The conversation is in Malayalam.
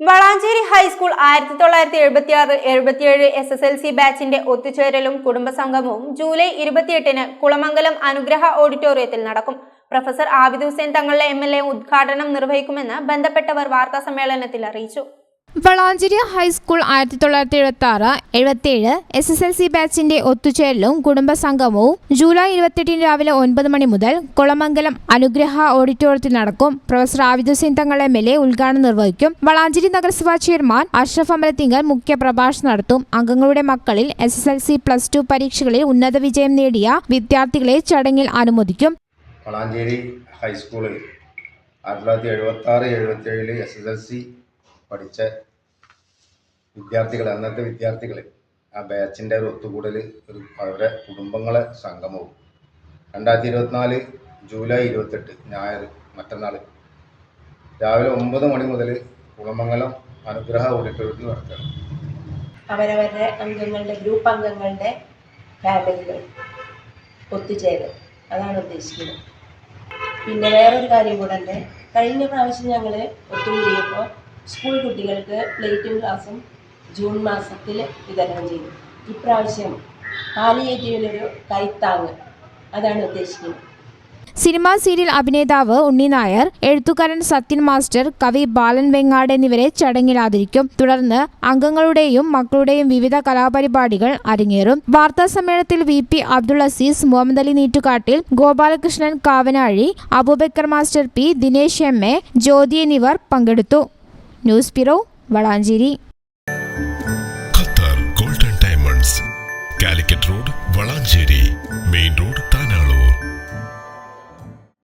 വളാഞ്ചേരി ഹൈസ്കൂൾ 1976-77 SSLC ബാച്ചിന്റെ ഒത്തുചേരലും കുടുംബസംഗമവും ജൂലൈ 28-ന് കുളമംഗലം അനുഗ്രഹ ഓഡിറ്റോറിയത്തിൽ നടക്കും. പ്രൊഫസർ ആബിദ് ഹുസൈൻ തങ്ങളുടെ MLA ഉദ്ഘാടനം നിർവഹിക്കുമെന്ന് ബന്ധപ്പെട്ടവർ വാർത്താസമ്മേളനത്തിൽ അറിയിച്ചു. വളാഞ്ചേരി ഹൈസ്കൂൾ 1976-77 SSLC ബാച്ചിന്റെ ഒത്തുചേരലും കുടുംബസംഗമവും ജൂലൈ 28 രാവിലെ 9 മണി മുതൽ കുളമംഗലം അനുഗ്രഹ ഓഡിറ്റോറിയത്തിൽ നടക്കും. പ്രൊഫസർ ആബിദ് ഹുസൈൻ തങ്ങളുടെ MLA ഉദ്ഘാടനം നിർവഹിക്കും. വളാഞ്ചേരി നഗരസഭാ ചെയർമാൻ അഷ്റഫ് അമരത്തിങ്കൽ മുഖ്യ പ്രഭാഷണം നടത്തും. അംഗങ്ങളുടെ മക്കളിൽ SSLC +2 പരീക്ഷകളിൽ ഉന്നത വിജയം നേടിയ വിദ്യാർത്ഥികളെ ചടങ്ങിൽ അനുമോദിക്കും. വളാഞ്ചേരി ഹൈസ്കൂളിൽ 1976-77 SSLC പഠിച്ച വിദ്യാർത്ഥികൾ, അന്നത്തെ വിദ്യാർത്ഥികൾ, ആ ബാച്ചിൻ്റെ ഒരു ഒത്തുകൂടൽ, അവരുടെ കുടുംബങ്ങളെ സംഗമവും 2024 ജൂലൈ 28 ഞായർ മറ്റന്നാൾ രാവിലെ 9 മണി മുതൽ കുളമംഗലം അനുഗ്രഹ ഓഡിറ്റോറിയത്തിൽ നടത്തണം. അവരവരുടെ അംഗങ്ങളുടെ ഗ്രൂപ്പ് അംഗങ്ങളുടെ ഫാമിലികൾ ഒത്തുചേരും, അതാണ് ഉദ്ദേശിക്കുന്നത്. പിന്നെ വേറൊരു കാര്യം കൂടെ ഉണ്ട്. കഴിഞ്ഞ പ്രാവശ്യം ഞങ്ങൾ ഒത്തുകൂടിയപ്പോൾ സ്കൂൾ കുട്ടികൾക്ക് പ്ലേറ്റും ഗ്ലാസും ജൂൺ മാസത്തിൽ വിതരണം ചെയ്തു. ഇപ്രാവശ്യം പാലിയേറ്റീവിനൊരു കൈത്താങ്, അതാണ് ഉദ്ദേശിക്കുന്നത്. സിനിമാ സീരിയൽ അഭിനേതാവ് ഉണ്ണി നായർ, എഴുത്തുകാരൻ സത്യൻ മാസ്റ്റർ, കവി ബാലൻ വെങ്ങാട് എന്നിവരെ ചടങ്ങിൽ ആദരിക്കും. തുടർന്ന് അംഗങ്ങളുടെയും മക്കളുടെയും വിവിധ കലാപരിപാടികൾ അരങ്ങേറും. വാർത്താ സമ്മേളനത്തിൽ VP Abdul Aziz, Muhammad Ali Neettukattil, Gopalakrishnan Kavanazhi, Abubakar master P, Dinesh MA, Jyothi എന്നിവർ പങ്കെടുത്തു. News bureau, Valanchery. Qatar golden diamonds, Calicut road, Valanchery main road,